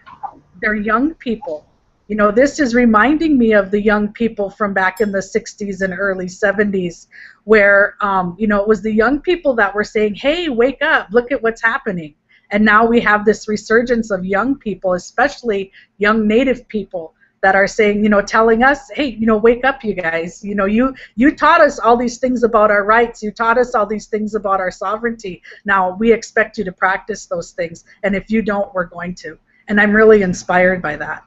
They're young people. You know, this is reminding me of the young people from back in the 60s and early 70s where, you know, it was the young people that were saying, hey, wake up, look at what's happening. And now we have this resurgence of young people, especially young Native people, that are saying, you know, telling us, hey, you know, wake up, you guys. You know, you taught us all these things about our rights. You taught us all these things about our sovereignty. Now we expect you to practice those things. And if you don't, we're going to. And I'm really inspired by that.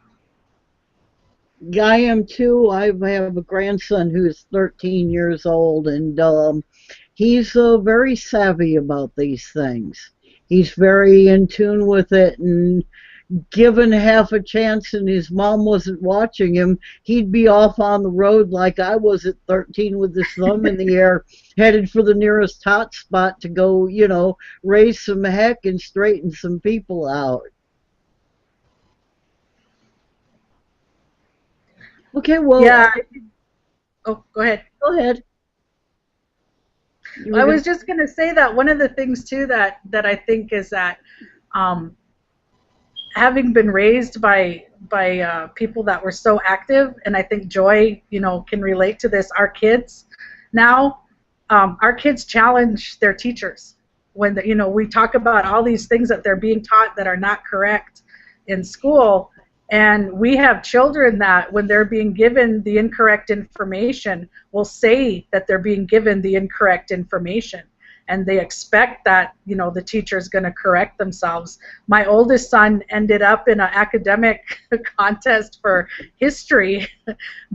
I am too. I have a grandson who's 13 years old, and he's very savvy about these things. He's very in tune with it, and given half a chance and his mom wasn't watching him, he'd be off on the road like I was at 13 with his thumb in the air, headed for the nearest hot spot to go, you know, raise some heck and straighten some people out. Okay, well... Yeah. Oh, go ahead. Go ahead. I was just going to say that one of the things, too, that I think is that having been raised by people that were so active, and I think Joy, you know, can relate to this, our kids now, our kids challenge their teachers. When, you know, we talk about all these things that they're being taught that are not correct in school, and we have children that when they're being given the incorrect information will say that they're being given the incorrect information, and they expect that, you know, the teacher is going to correct themselves. My oldest son ended up in an academic contest for history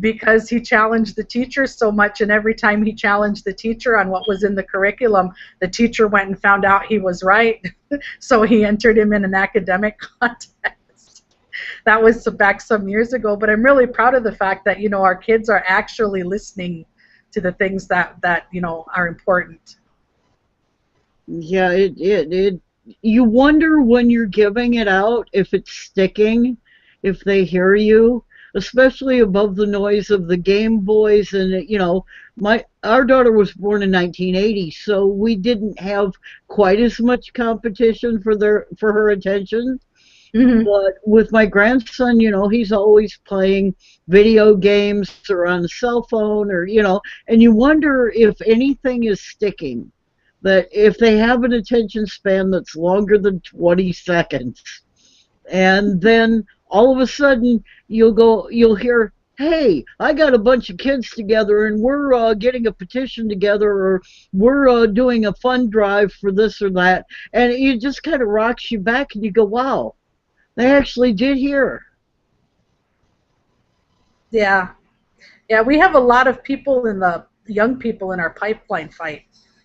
because he challenged the teacher so much, and every time he challenged the teacher on what was in the curriculum, the teacher went and found out he was right. So he entered him in an academic contest. That was back some years ago, but I'm really proud of the fact that, you know, our kids are actually listening to the things that you know, are important. Yeah, you wonder when you're giving it out if it's sticking, if they hear you, especially above the noise of the Game Boys. And, you know, our daughter was born in 1980, so we didn't have quite as much competition for her attention. Mm-hmm. But with my grandson, you know, he's always playing video games or on a cell phone, or, you know, and you wonder if anything is sticking. That if they have an attention span that's longer than 20 seconds, and then all of a sudden you'll hear, hey, I got a bunch of kids together and we're getting a petition together, or we're doing a fund drive for this or that, and it just kind of rocks you back and you go, wow, they actually did hear. Yeah. Yeah, we have a lot of people young people in our pipeline fight.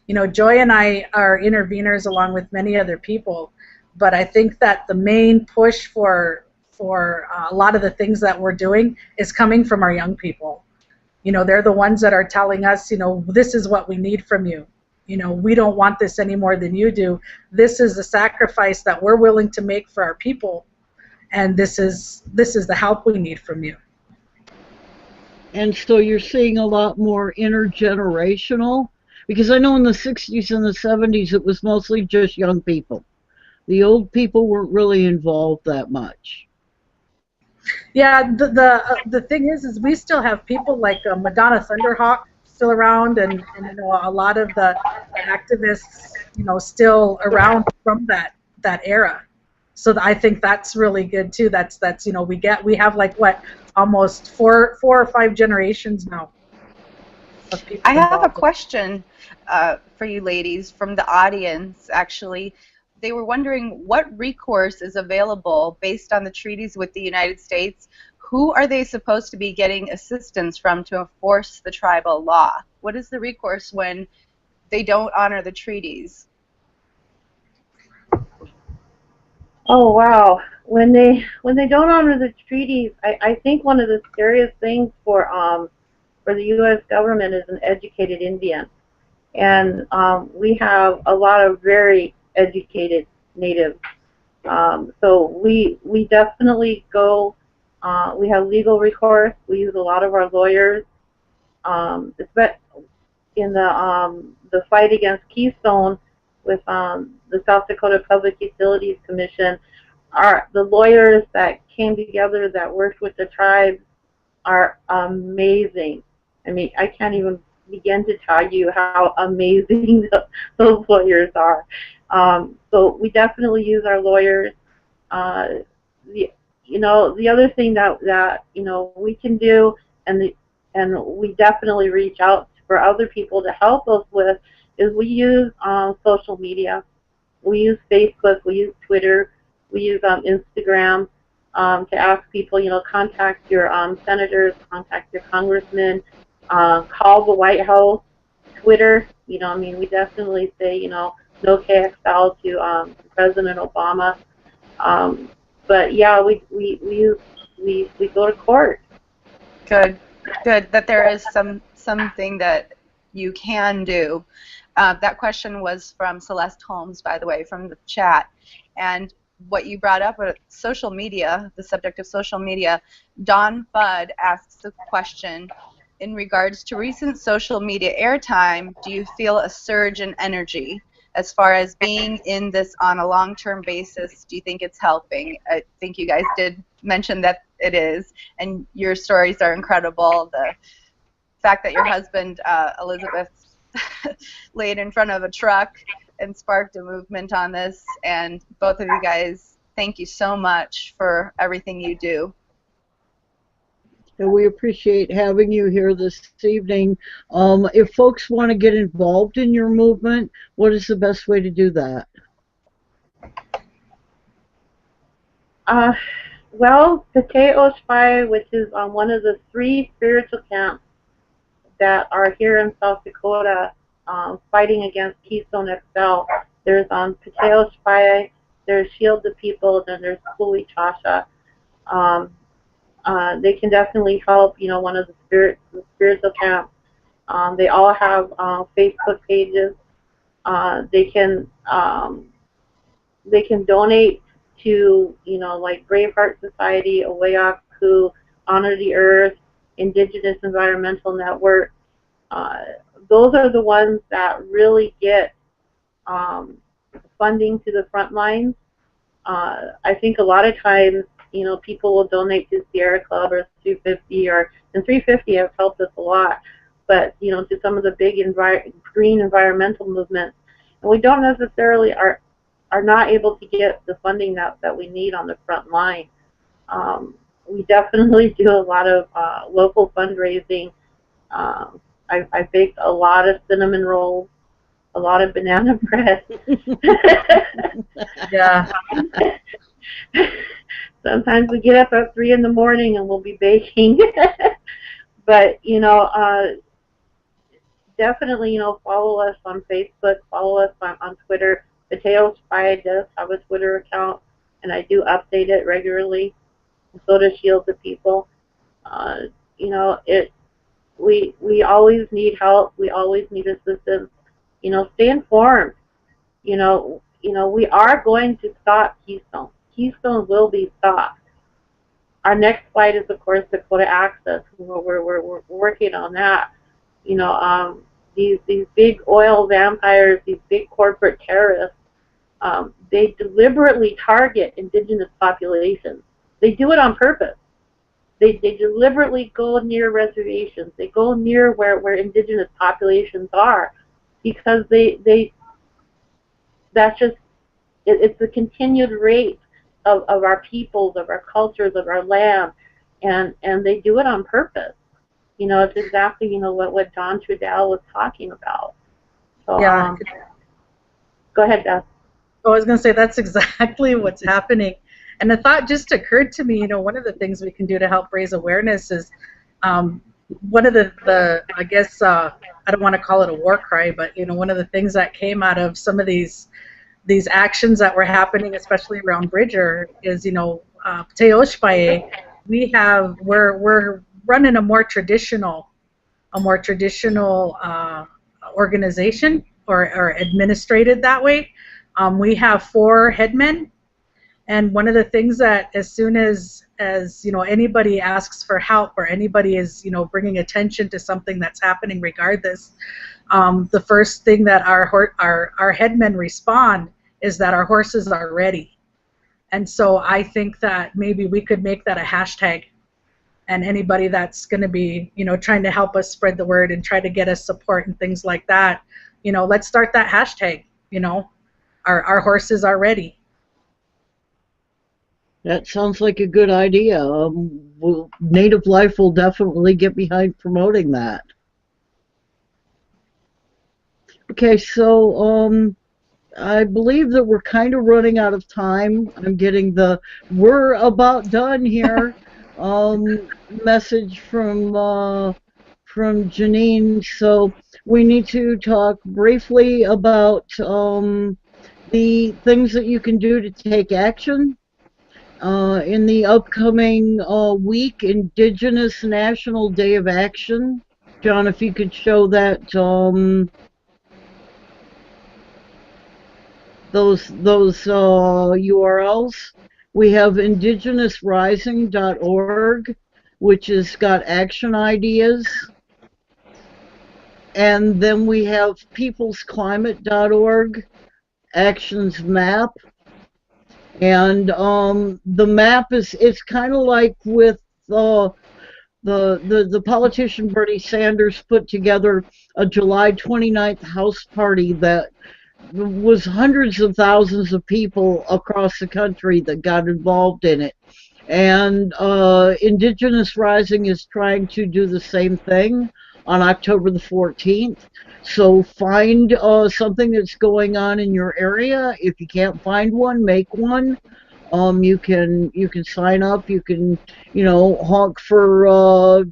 You know, Joy and I are interveners along with many other people, but I think that the main push for a lot of the things that we're doing is coming from our young people. You know, they're the ones that are telling us, you know, this is what we need from you. You know, we don't want this any more than you do. This is the sacrifice that we're willing to make for our people, and this is the help we need from you. And so you're seeing a lot more intergenerational. Because I know in the 60s and the 70s it was mostly just young people. The old people weren't really involved that much. Yeah, the thing is we still have people like Madonna Thunderhawk still around, and you know, a lot of the activists, still around from that era. So I think that's really good too. That's we have like what, almost four or five generations now of people I have a involved. question for you ladies from the audience, actually. They were wondering what recourse is available based on the treaties with the United States. Who are they supposed to be getting assistance from to enforce the tribal law? What is the recourse when they don't honor the treaties? Oh wow! When they don't honor the treaties, I think one of the scariest things for the U.S. government is an educated Indian, and we have a lot of very educated natives. So we definitely go. We have legal recourse. We use a lot of our lawyers. In the fight against Keystone with the South Dakota Public Utilities Commission, the lawyers that came together that worked with the tribes are amazing. I mean, I can't even begin to tell you how amazing those lawyers are. So we definitely use our lawyers. The other thing that we can do, and we definitely reach out for other people to help us with, is we use social media. We use Facebook, we use Twitter, we use Instagram to ask people, contact your senators, contact your congressmen, call the White House, Twitter. We definitely say, no KXL to President Obama. But yeah, we go to court. Good that there is something that you can do. That question was from Celeste Holmes, by the way, from the chat. And what you brought up with social media, the subject of social media, Don Budd asks a question in regards to recent social media airtime. Do you feel a surge in energy as far as being in this on a long-term basis? Do you think it's helping? I think you guys did mention that it is, and your stories are incredible. The fact that your husband, Elizabeth, laid in front of a truck and sparked a movement on this, and both of you guys, thank you so much for everything you do. And we appreciate having you here this evening. If folks want to get involved in your movement, what is the best way to do that? Well, Potato Spy, which is one of the 3 spiritual camps that are here in South Dakota fighting against Keystone XL. There's Potato Spy, there's Shield the People, then there's Kuli Chasha. They can definitely help, one of the spiritual camps. They all have Facebook pages. They can donate to, like Braveheart Society, Owayaku, Honor the Earth, Indigenous Environmental Network. Those are the ones that really get funding to the front lines. I think a lot of times, people will donate to Sierra Club or 350, and 350 has helped us a lot, but, to some of the big green environmental movements. And we don't necessarily are not able to get the funding that we need on the front line. We definitely do a lot of local fundraising. I baked a lot of cinnamon rolls, a lot of banana bread. Yeah. Sometimes we get up at 3 in the morning and we'll be baking. But, definitely, follow us on Facebook, follow us on Twitter. Potato Spy does have a Twitter account, and I do update it regularly. So does Shield the People. We always need help. We always need assistance. Stay informed. We are going to stop Keystone. Keystone will be stopped. Our next fight is, of course, Dakota Access. We're working on that. These big oil vampires, these big corporate terrorists, they deliberately target indigenous populations. They do it on purpose. They deliberately go near reservations. They go near where indigenous populations are, because they that's just it's the continued rape of our peoples, of our cultures, of our land, and they do it on purpose. You know, it's exactly, you know, what John Trudell was talking about. So, Yeah. Go ahead, Beth. I was going to say that's exactly what's happening. And the thought just occurred to me, you know, one of the things we can do to help raise awareness is one of the I guess, I don't want to call it a war cry, but, you know, one of the things that came out of some of these actions that were happening, especially around Bridger, is, you know, Teoshpaye, we're running a more traditional organization or administrated that way. We have 4 headmen, and one of the things that as soon as you know, anybody asks for help or anybody is, you know, bringing attention to something that's happening regardless, the first thing that our headmen respond is that our horses are ready. And so I think that maybe we could make that a hashtag, and anybody that's going to be, you know, trying to help us spread the word and try to get us support and things like that, you know, let's start that hashtag, you know, our horses are ready. That sounds like a good idea. Native Life will definitely get behind promoting that. Okay, so I believe that we're kind of running out of time. I'm getting the "we're about done here" message from Janine. So we need to talk briefly about the things that you can do to take action. In the upcoming week, Indigenous National Day of Action. John, if you could show that those URLs. We have indigenousrising.org, which has got action ideas. And then we have peoplesclimate.org, actions map. And the map it's kind of like with the politician Bernie Sanders put together a July 29th house party that was hundreds of thousands of people across the country that got involved in it. And Indigenous Rising is trying to do the same thing on October the 14th. So find something that's going on in your area. If you can't find one, make one. You can sign up. You can, you know, honk for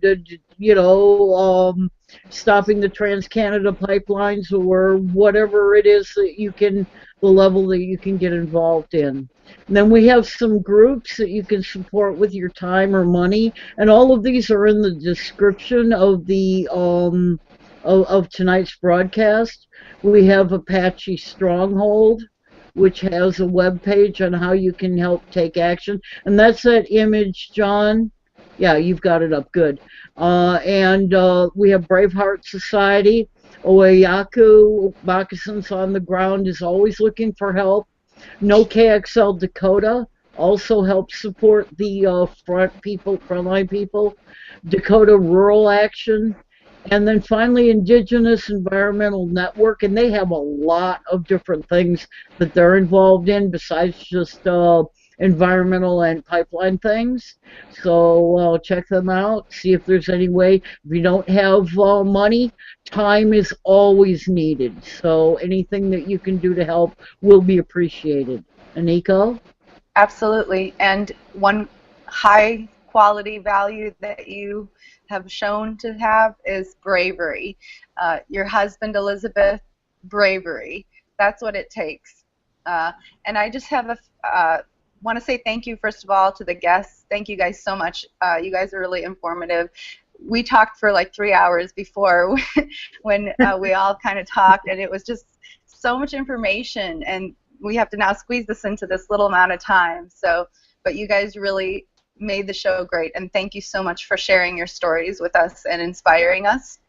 stopping the Trans-Canada pipelines or whatever it is that you can, the level that you can get involved in. And then we have some groups that you can support with your time or money, and all of these are in the description of the of tonight's broadcast. We have Apache Stronghold, which has a web page on how you can help take action, and that's that image, John. Yeah, you've got it up, good. And we have Braveheart Society. Oayaku, Moccasins on the Ground, is always looking for help. No KXL Dakota also helps support the frontline people. Dakota Rural Action. And then finally, Indigenous Environmental Network, and they have a lot of different things that they're involved in besides just environmental and pipeline things. So check them out, see if there's any way. If you don't have money, time is always needed. So anything that you can do to help will be appreciated. Eniko? Absolutely. And one high quality value that you have shown to have is bravery. Your husband, Elizabeth, bravery. That's what it takes. And I just have want to say thank you, first of all, to the guests. Thank you guys so much. You guys are really informative. We talked for like 3 hours before when we all kind of talked, and it was just so much information, and we have to now squeeze this into this little amount of time. So, but you guys really made the show great, and thank you so much for sharing your stories with us and inspiring us.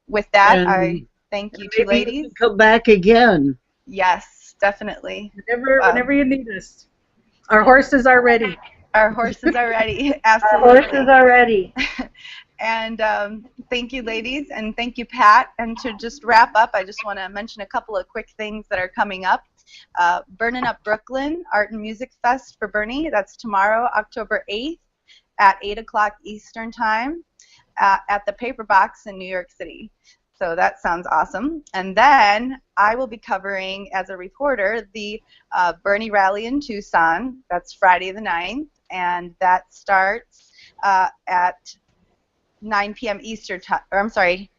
With that, and I thank you two ladies. You come back again. Yes, definitely. Whenever you need us. Our horses are ready. Our horses are ready. Absolutely. Our horses are ready. And thank you, ladies, and thank you, Pat. And to just wrap up, I just want to mention a couple of quick things that are coming up. Burnin' Up Brooklyn Art and Music Fest for Bernie. That's tomorrow, October 8th at 8 o'clock Eastern Time at the Paper Box in New York City. So that sounds awesome. And then I will be covering, as a reporter, the Bernie Rally in Tucson. That's Friday the 9th, and that starts at 9 p.m. Eastern time, or I'm sorry,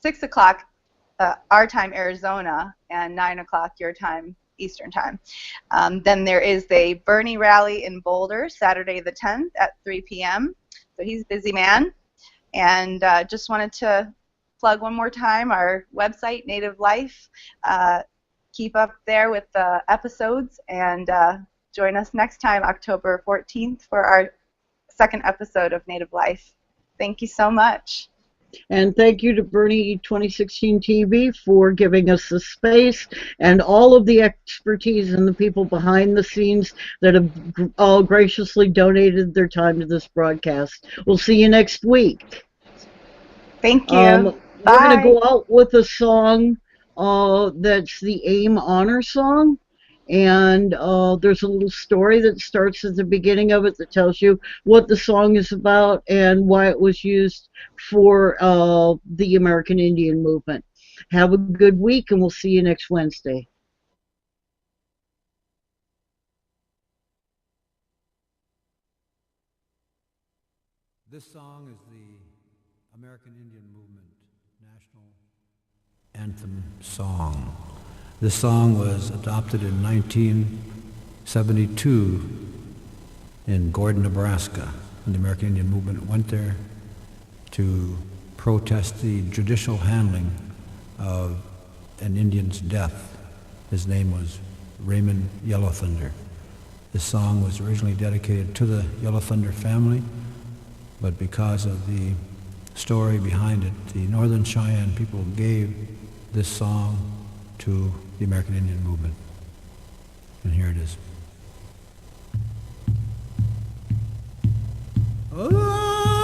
6 o'clock our time, Arizona, and 9 o'clock your time, Eastern time. Then there is the Bernie Rally in Boulder, Saturday the 10th at 3 p.m. So he's a busy man. And just wanted to plug one more time our website, Native Life. Keep up there with the episodes, and join us next time, October 14th, for our second episode of Native Life. Thank you so much. And thank you to Bernie 2016 TV for giving us the space and all of the expertise and the people behind the scenes that have all graciously donated their time to this broadcast. We'll see you next week. Thank you. We're going to go out with a song that's the AIM Honor Song. And there's a little story that starts at the beginning of it that tells you what the song is about and why it was used for the American Indian movement. Have a good week, and we'll see you next Wednesday. This song is the American Indian Movement National Anthem song. This song was adopted in 1972 in Gordon, Nebraska, and the American Indian Movement went there to protest the judicial handling of an Indian's death. His name was Raymond Yellow Thunder. This song was originally dedicated to the Yellow Thunder family, but because of the story behind it, the Northern Cheyenne people gave this song to the American Indian Movement. And here it is. Oh!